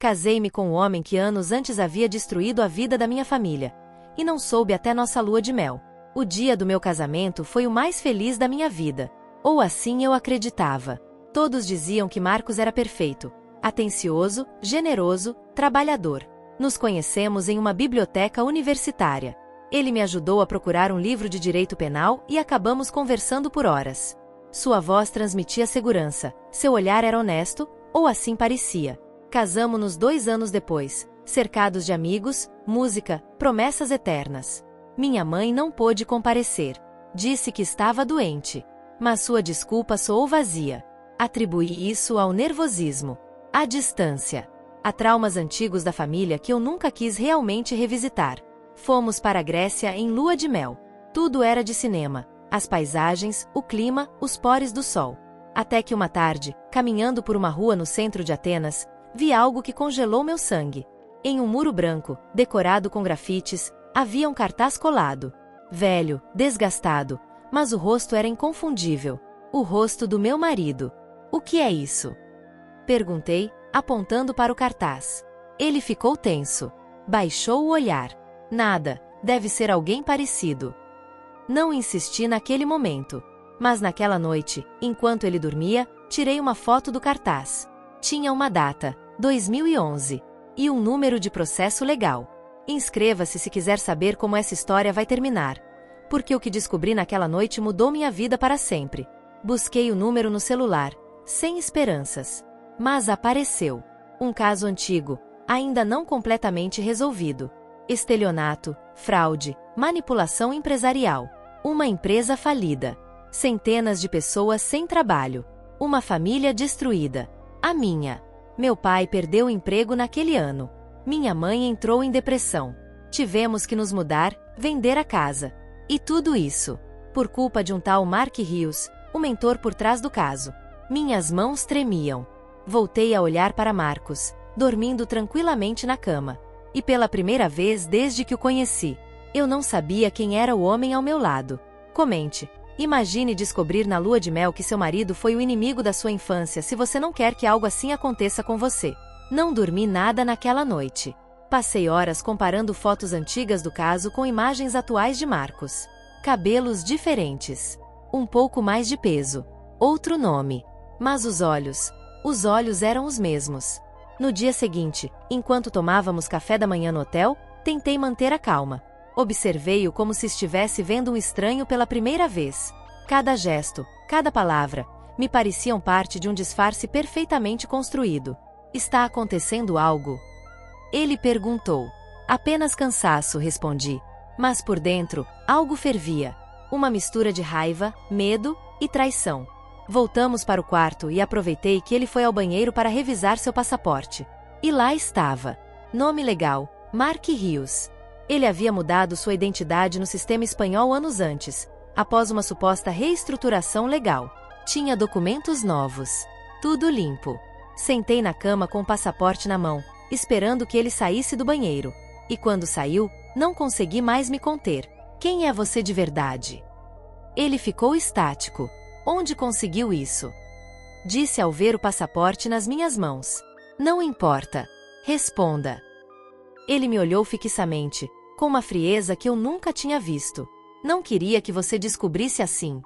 Casei-me com o homem que anos antes havia destruído a vida da minha família. E não soube até nossa lua de mel. O dia do meu casamento foi o mais feliz da minha vida. Ou assim eu acreditava. Todos diziam que Marcos era perfeito, atencioso, generoso, trabalhador. Nos conhecemos em uma biblioteca universitária. Ele me ajudou a procurar um livro de direito penal e acabamos conversando por horas. Sua voz transmitia segurança, seu olhar era honesto, ou assim parecia. Casamo-nos 2 anos depois, cercados de amigos, música, promessas eternas. Minha mãe não pôde comparecer. Disse que estava doente. Mas sua desculpa soou vazia. Atribuí isso ao nervosismo, à distância, a traumas antigos da família que eu nunca quis realmente revisitar. Fomos para a Grécia em lua de mel. Tudo era de cinema, as paisagens, o clima, os pores do sol. Até que uma tarde, caminhando por uma rua no centro de Atenas, vi algo que congelou meu sangue. Em um muro branco, decorado com grafites, havia um cartaz colado. Velho, desgastado, mas o rosto era inconfundível. O rosto do meu marido. O que é isso? Perguntei, apontando para o cartaz. Ele ficou tenso. Baixou o olhar. Nada, deve ser alguém parecido. Não insisti naquele momento. Mas naquela noite, enquanto ele dormia, tirei uma foto do cartaz. Tinha uma data, 2011, e um número de processo legal. Inscreva-se se quiser saber como essa história vai terminar. Porque o que descobri naquela noite mudou minha vida para sempre. Busquei o número no celular, sem esperanças. Mas apareceu. Um caso antigo, ainda não completamente resolvido. Estelionato, fraude, manipulação empresarial. Uma empresa falida. Centenas de pessoas sem trabalho. Uma família destruída. A minha. Meu pai perdeu o emprego naquele ano. Minha mãe entrou em depressão. Tivemos que nos mudar, vender a casa. E tudo isso, por culpa de um tal Mark Rios, o mentor por trás do caso. Minhas mãos tremiam. Voltei a olhar para Marcos, dormindo tranquilamente na cama. E pela primeira vez desde que o conheci, eu não sabia quem era o homem ao meu lado. Comente. Imagine descobrir na lua de mel que seu marido foi o inimigo da sua infância se você não quer que algo assim aconteça com você. Não dormi nada naquela noite. Passei horas comparando fotos antigas do caso com imagens atuais de Marcos. Cabelos diferentes. Um pouco mais de peso. Outro nome. Mas os olhos eram os mesmos. No dia seguinte, enquanto tomávamos café da manhã no hotel, tentei manter a calma. Observei-o como se estivesse vendo um estranho pela primeira vez. Cada gesto, cada palavra, me pareciam parte de um disfarce perfeitamente construído. Está acontecendo algo? Ele perguntou. Apenas cansaço, respondi. Mas por dentro, algo fervia. Uma mistura de raiva, medo e traição. Voltamos para o quarto e aproveitei que ele foi ao banheiro para revisar seu passaporte. E lá estava. Nome legal, Mark Rios. Ele havia mudado sua identidade no sistema espanhol anos antes, após uma suposta reestruturação legal. Tinha documentos novos. Tudo limpo. Sentei na cama com o passaporte na mão, esperando que ele saísse do banheiro. E quando saiu, não consegui mais me conter. Quem é você de verdade? Ele ficou estático. Onde conseguiu isso? Disse ao ver o passaporte nas minhas mãos. Não importa. Responda. Ele me olhou fixamente, com uma frieza que eu nunca tinha visto. Não queria que você descobrisse assim.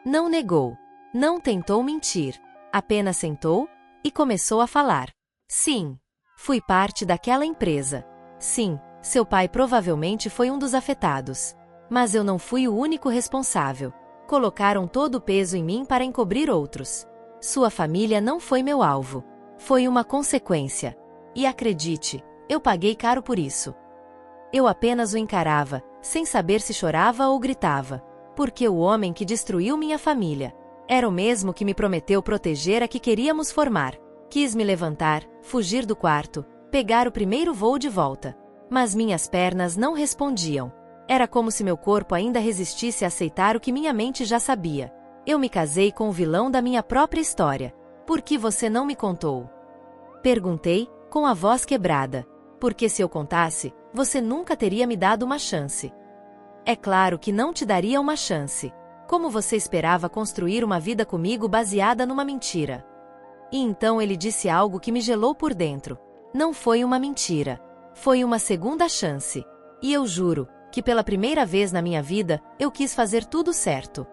Não negou. Não tentou mentir. Apenas sentou e começou a falar. Sim. Fui parte daquela empresa. Sim, seu pai provavelmente foi um dos afetados. Mas eu não fui o único responsável. Colocaram todo o peso em mim para encobrir outros. Sua família não foi meu alvo. Foi uma consequência. E acredite, eu paguei caro por isso. Eu apenas o encarava, sem saber se chorava ou gritava. Porque o homem que destruiu minha família era o mesmo que me prometeu proteger a que queríamos formar. Quis me levantar, fugir do quarto, pegar o primeiro voo de volta. Mas minhas pernas não respondiam. Era como se meu corpo ainda resistisse a aceitar o que minha mente já sabia. Eu me casei com o vilão da minha própria história. Por que você não me contou? Perguntei, com a voz quebrada. Porque se eu contasse, você nunca teria me dado uma chance. É claro que não te daria uma chance. Como você esperava construir uma vida comigo baseada numa mentira? E então ele disse algo que me gelou por dentro. Não foi uma mentira. Foi uma segunda chance. E eu juro que pela primeira vez na minha vida, eu quis fazer tudo certo.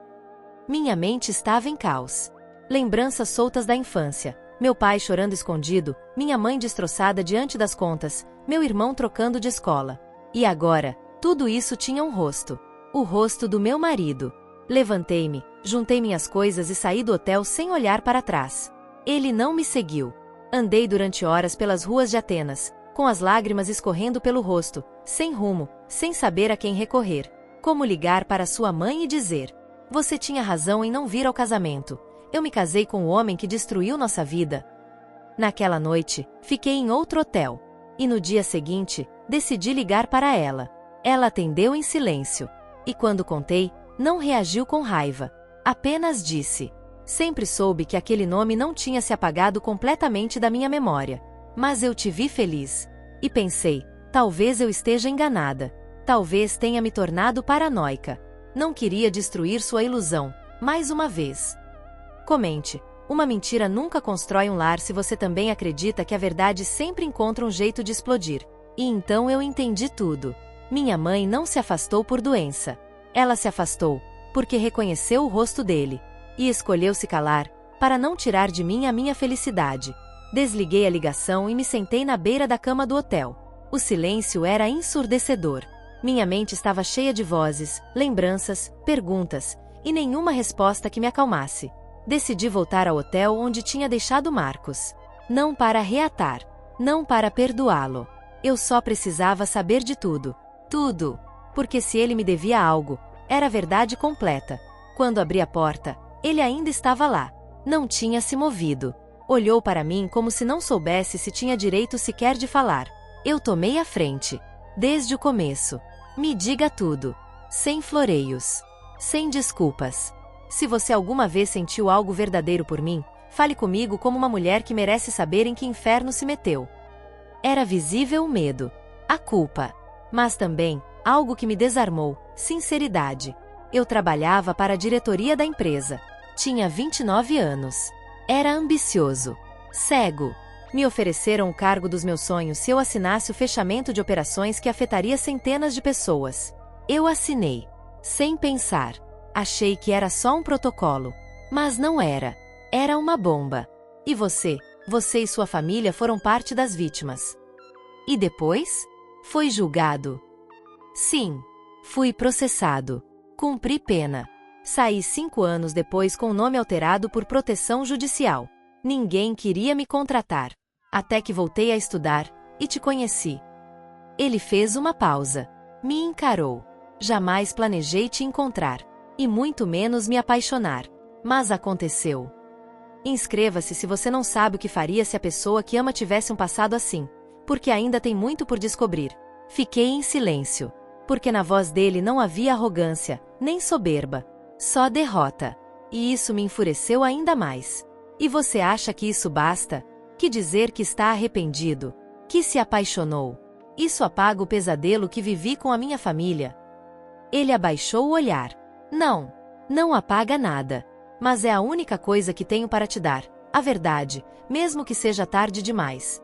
Minha mente estava em caos. Lembranças soltas da infância. Meu pai chorando escondido, minha mãe destroçada diante das contas, meu irmão trocando de escola. E agora, tudo isso tinha um rosto. O rosto do meu marido. Levantei-me, juntei minhas coisas e saí do hotel sem olhar para trás. Ele não me seguiu. Andei durante horas pelas ruas de Atenas, com as lágrimas escorrendo pelo rosto, sem rumo, sem saber a quem recorrer. Como ligar para sua mãe e dizer: "Você tinha razão em não vir ao casamento. Eu me casei com o homem que destruiu nossa vida." Naquela noite, fiquei em outro hotel. E no dia seguinte, decidi ligar para ela. Ela atendeu em silêncio. E quando contei, não reagiu com raiva. Apenas disse: "Sempre soube que aquele nome não tinha se apagado completamente da minha memória. Mas eu te vi feliz. E pensei, talvez eu esteja enganada. Talvez tenha me tornado paranoica. Não queria destruir sua ilusão, mais uma vez." Comente. Uma mentira nunca constrói um lar se você também acredita que a verdade sempre encontra um jeito de explodir. E então eu entendi tudo. Minha mãe não se afastou por doença. Ela se afastou porque reconheceu o rosto dele. E escolheu se calar, para não tirar de mim a minha felicidade. Desliguei a ligação e me sentei na beira da cama do hotel. O silêncio era ensurdecedor. Minha mente estava cheia de vozes, lembranças, perguntas, e nenhuma resposta que me acalmasse. Decidi voltar ao hotel onde tinha deixado Marcos. Não para reatar. Não para perdoá-lo. Eu só precisava saber de tudo. Tudo. Porque se ele me devia algo, era a verdade completa. Quando abri a porta, ele ainda estava lá. Não tinha se movido. Olhou para mim como se não soubesse se tinha direito sequer de falar. Eu tomei a frente. Desde o começo. Me diga tudo. Sem floreios. Sem desculpas. Se você alguma vez sentiu algo verdadeiro por mim, fale comigo como uma mulher que merece saber em que inferno se meteu. Era visível o medo. A culpa. Mas também, algo que me desarmou, sinceridade. Eu trabalhava para a diretoria da empresa. Tinha 29 anos. Era ambicioso. Cego. Me ofereceram o cargo dos meus sonhos se eu assinasse o fechamento de operações que afetaria centenas de pessoas. Eu assinei. Sem pensar. Achei que era só um protocolo. Mas não era. Era uma bomba. E você e sua família foram parte das vítimas. E depois? Foi julgado. Sim. Fui processado. Cumpri pena. Saí 5 anos depois com o nome alterado por proteção judicial. Ninguém queria me contratar. Até que voltei a estudar e te conheci. Ele fez uma pausa. Me encarou. Jamais planejei te encontrar. E muito menos me apaixonar. Mas aconteceu. Inscreva-se se você não sabe o que faria se a pessoa que ama tivesse um passado assim. Porque ainda tem muito por descobrir. Fiquei em silêncio. Porque na voz dele não havia arrogância, nem soberba. Só derrota. E isso me enfureceu ainda mais. E você acha que isso basta? Que dizer que está arrependido? Que se apaixonou? Isso apaga o pesadelo que vivi com a minha família? Ele abaixou o olhar. Não. Não apaga nada. Mas é a única coisa que tenho para te dar. A verdade, mesmo que seja tarde demais.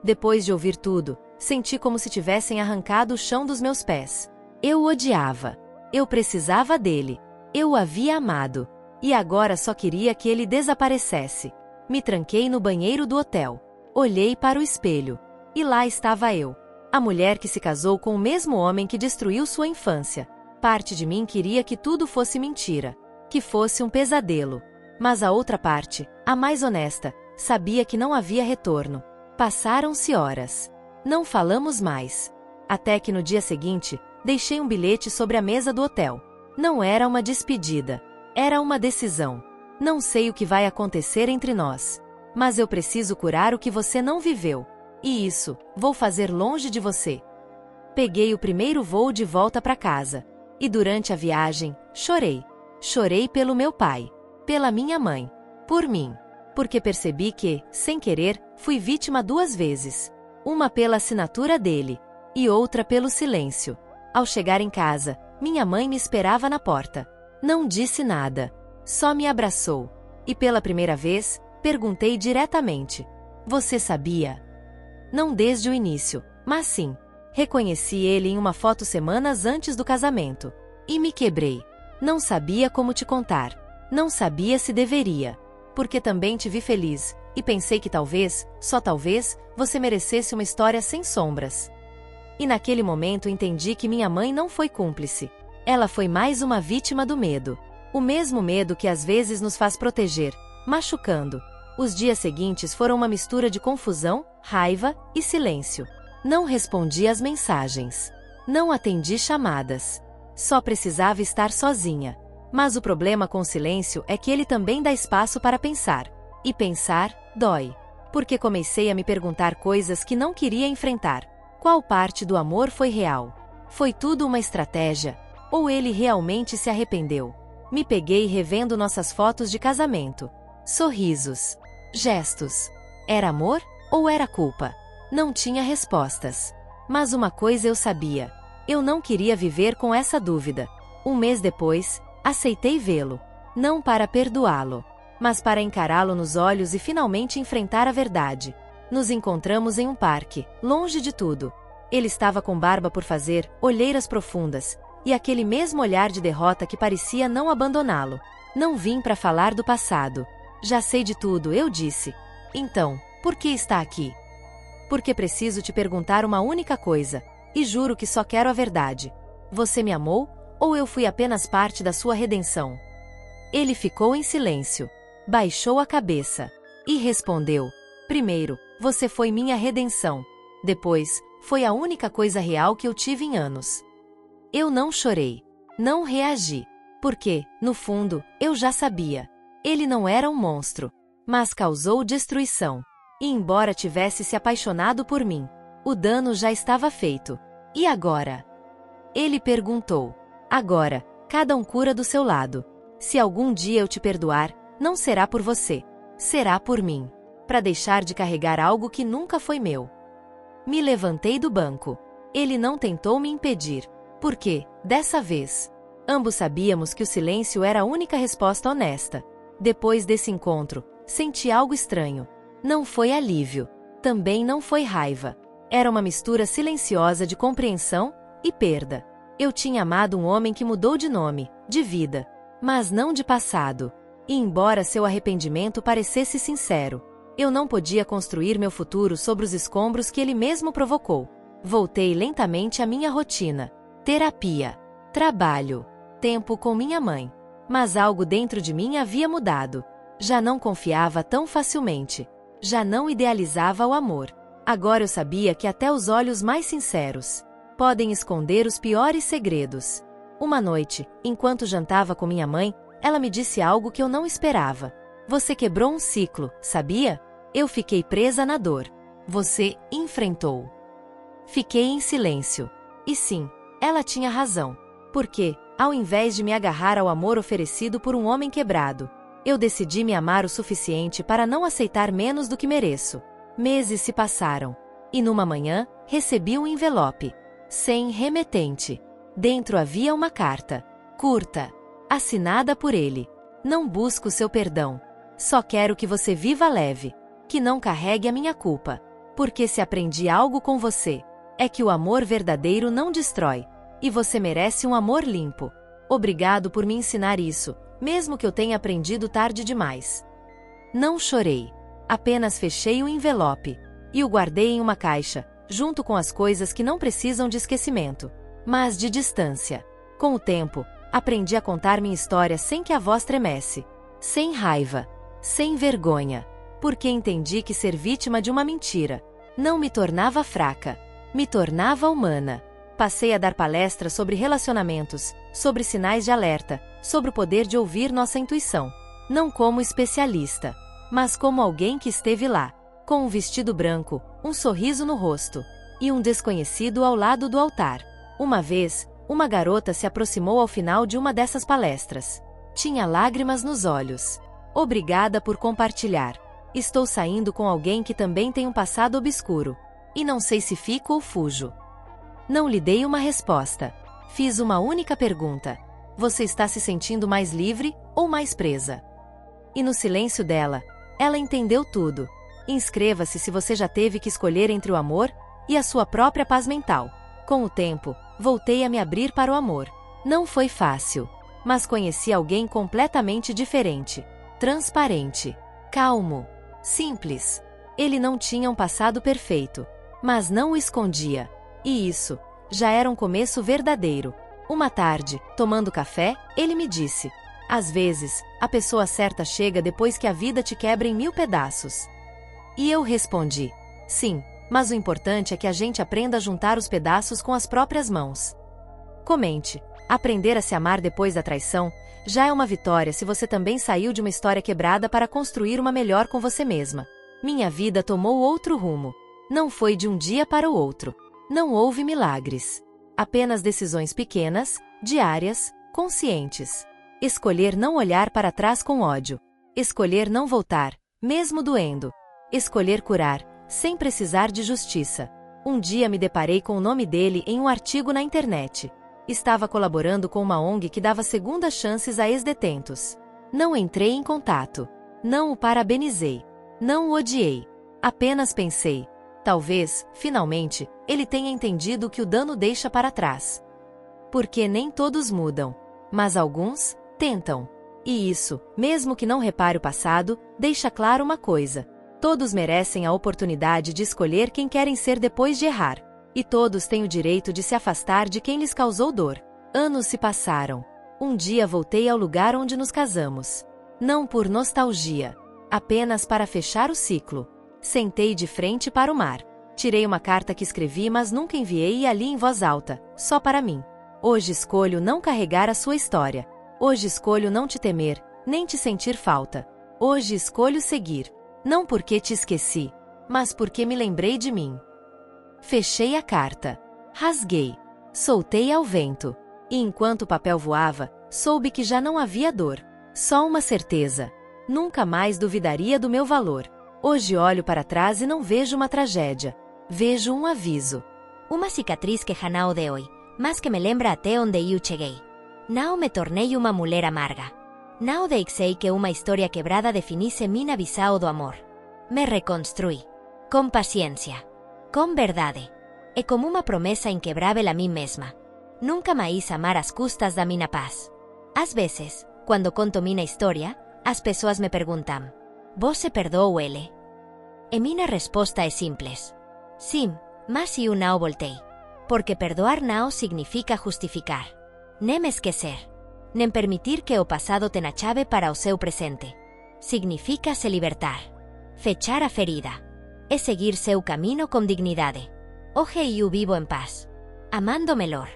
Depois de ouvir tudo, senti como se tivessem arrancado o chão dos meus pés. Eu o odiava. Eu precisava dele. Eu o havia amado. E agora só queria que ele desaparecesse. Me tranquei no banheiro do hotel. Olhei para o espelho. E lá estava eu. A mulher que se casou com o mesmo homem que destruiu sua infância. Parte de mim queria que tudo fosse mentira. Que fosse um pesadelo. Mas a outra parte, a mais honesta, sabia que não havia retorno. Passaram-se horas. Não falamos mais. Até que no dia seguinte, deixei um bilhete sobre a mesa do hotel. Não era uma despedida. Era uma decisão. Não sei o que vai acontecer entre nós. Mas eu preciso curar o que você não viveu. E isso, vou fazer longe de você. Peguei o primeiro voo de volta para casa. E durante a viagem, chorei. Chorei pelo meu pai. Pela minha mãe. Por mim. Porque percebi que, sem querer, fui vítima 2 vezes. Uma pela assinatura dele. E outra pelo silêncio. Ao chegar em casa, minha mãe me esperava na porta. Não disse nada. Só me abraçou. E pela primeira vez, perguntei diretamente: "Você sabia?" Não desde o início, mas sim. Reconheci ele em uma foto semanas antes do casamento. E me quebrei. Não sabia como te contar. Não sabia se deveria. Porque também te vi feliz, e pensei que talvez, só talvez, você merecesse uma história sem sombras. E naquele momento entendi que minha mãe não foi cúmplice. Ela foi mais uma vítima do medo. O mesmo medo que às vezes nos faz proteger, machucando. Os dias seguintes foram uma mistura de confusão, raiva e silêncio. Não respondi às mensagens. Não atendi chamadas. Só precisava estar sozinha. Mas o problema com o silêncio é que ele também dá espaço para pensar. E pensar, dói. Porque comecei a me perguntar coisas que não queria enfrentar. Qual parte do amor foi real? Foi tudo uma estratégia? Ou ele realmente se arrependeu? Me peguei revendo nossas fotos de casamento. Sorrisos. Gestos. Era amor ou era culpa? Não tinha respostas. Mas uma coisa eu sabia. Eu não queria viver com essa dúvida. Um mês depois, aceitei vê-lo. Não para perdoá-lo, mas para encará-lo nos olhos e finalmente enfrentar a verdade. Nos encontramos em um parque, longe de tudo. Ele estava com barba por fazer, olheiras profundas, e aquele mesmo olhar de derrota que parecia não abandoná-lo. Não vim para falar do passado. Já sei de tudo, eu disse. Então, por que está aqui? Porque preciso te perguntar uma única coisa, e juro que só quero a verdade. Você me amou, ou eu fui apenas parte da sua redenção? Ele ficou em silêncio. Baixou a cabeça. E respondeu. Primeiro, você foi minha redenção. Depois, foi a única coisa real que eu tive em anos. Eu não chorei. Não reagi. Porque, no fundo, eu já sabia. Ele não era um monstro. Mas causou destruição. E embora tivesse se apaixonado por mim, o dano já estava feito. E agora? Ele perguntou. Agora, cada um cura do seu lado. Se algum dia eu te perdoar, não será por você. Será por mim. Para deixar de carregar algo que nunca foi meu. Me levantei do banco. Ele não tentou me impedir. Porque, dessa vez, ambos sabíamos que o silêncio era a única resposta honesta. Depois desse encontro, senti algo estranho. Não foi alívio. Também não foi raiva. Era uma mistura silenciosa de compreensão e perda. Eu tinha amado um homem que mudou de nome, de vida, mas não de passado. E embora seu arrependimento parecesse sincero, eu não podia construir meu futuro sobre os escombros que ele mesmo provocou. Voltei lentamente à minha rotina. Terapia, trabalho, tempo com minha mãe. Mas algo dentro de mim havia mudado. Já não confiava tão facilmente. Já não idealizava o amor. Agora eu sabia que até os olhos mais sinceros podem esconder os piores segredos. Uma noite, enquanto jantava com minha mãe, ela me disse algo que eu não esperava. Você quebrou um ciclo, sabia? Eu fiquei presa na dor. Você enfrentou. Fiquei em silêncio. E sim, ela tinha razão. Porque, ao invés de me agarrar ao amor oferecido por um homem quebrado, eu decidi me amar o suficiente para não aceitar menos do que mereço. Meses se passaram. E numa manhã, recebi um envelope. Sem remetente. Dentro havia uma carta. Curta. Assinada por ele. Não busco seu perdão. Só quero que você viva leve. Que não carregue a minha culpa. Porque se aprendi algo com você, é que o amor verdadeiro não destrói. E você merece um amor limpo. Obrigado por me ensinar isso, mesmo que eu tenha aprendido tarde demais. Não chorei. Apenas fechei o envelope. E o guardei em uma caixa, junto com as coisas que não precisam de esquecimento, mas de distância. Com o tempo, aprendi a contar minha história sem que a voz tremesse. Sem raiva. Sem vergonha. Porque entendi que ser vítima de uma mentira não me tornava fraca. Me tornava humana. Passei a dar palestras sobre relacionamentos, sobre sinais de alerta, sobre o poder de ouvir nossa intuição. Não como especialista, mas como alguém que esteve lá, com um vestido branco, um sorriso no rosto, e um desconhecido ao lado do altar. Uma vez, uma garota se aproximou ao final de uma dessas palestras. Tinha lágrimas nos olhos. Obrigada por compartilhar. Estou saindo com alguém que também tem um passado obscuro. E não sei se fico ou fujo. Não lhe dei uma resposta. Fiz uma única pergunta. Você está se sentindo mais livre ou mais presa? E no silêncio dela, ela entendeu tudo. Inscreva-se se você já teve que escolher entre o amor e a sua própria paz mental. Com o tempo, voltei a me abrir para o amor. Não foi fácil, mas conheci alguém completamente diferente, transparente, calmo, simples. Ele não tinha um passado perfeito, mas não o escondia. E isso já era um começo verdadeiro. Uma tarde, tomando café, ele me disse: às vezes, a pessoa certa chega depois que a vida te quebra em 1000 pedaços. E eu respondi: sim, mas o importante é que a gente aprenda a juntar os pedaços com as próprias mãos. Comente: aprender a se amar depois da traição já é uma vitória se você também saiu de uma história quebrada para construir uma melhor com você mesma. Minha vida tomou outro rumo. Não foi de um dia para o outro. Não houve milagres. Apenas decisões pequenas, diárias, conscientes. Escolher não olhar para trás com ódio. Escolher não voltar, mesmo doendo. Escolher curar, sem precisar de justiça. Um dia me deparei com o nome dele em um artigo na internet. Estava colaborando com uma ONG que dava segundas chances a ex-detentos. Não entrei em contato. Não o parabenizei. Não o odiei. Apenas pensei: talvez, finalmente, ele tenha entendido o que o dano deixa para trás. Porque nem todos mudam, mas alguns tentam. E isso, mesmo que não repare o passado, deixa claro uma coisa: todos merecem a oportunidade de escolher quem querem ser depois de errar. E todos têm o direito de se afastar de quem lhes causou dor. Anos se passaram. Um dia voltei ao lugar onde nos casamos. Não por nostalgia, apenas para fechar o ciclo. Sentei de frente para o mar. Tirei uma carta que escrevi, mas nunca enviei, e a li em voz alta, só para mim. Hoje escolho não carregar a sua história. Hoje escolho não te temer, nem te sentir falta. Hoje escolho seguir. Não porque te esqueci, mas porque me lembrei de mim. Fechei a carta. Rasguei. Soltei ao vento. E enquanto o papel voava, soube que já não havia dor. Só uma certeza. Nunca mais duvidaria do meu valor. Hoje olho para trás e não vejo uma tragédia. Vejo um aviso. Uma cicatriz que já não de hoy, mas que me lembra até onde eu cheguei. Não me tornei uma mulher amarga. Não deixei que uma história quebrada definisse minha visão do amor. Me reconstruí. Com paciência. Com verdade. E como uma promessa inquebrável a mim mesma. Nunca mais amar às custas da minha paz. Às vezes, quando conto minha história, as pessoas me perguntam: você perdoou ele? E minha resposta é simples: sim, mas eu não voltei. Porque perdoar não significa justificar, nem esquecer, nem permitir que o passado tenha chave para o seu presente. Significa se libertar, fechar a ferida, e seguir seu caminho com dignidade. Hoje eu vivo em paz, amando melhor,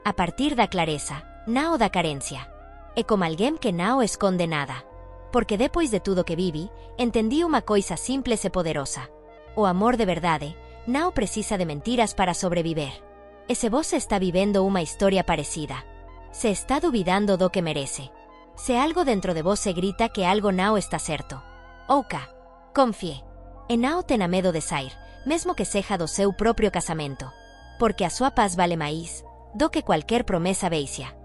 a partir da clareza, não da carência, e como alguém que não esconde nada. Porque depois de tudo que vivi, entendi uma coisa simples e poderosa: o amor de verdade não precisa de mentiras para sobreviver. E se você está vivendo uma história parecida, se está duvidando do que merece, se algo dentro de você grita que algo não está certo, ouca, confie, e não tenha medo de sair, mesmo que seja do seu próprio casamento, porque a sua paz vale mais do que qualquer promessa beixa.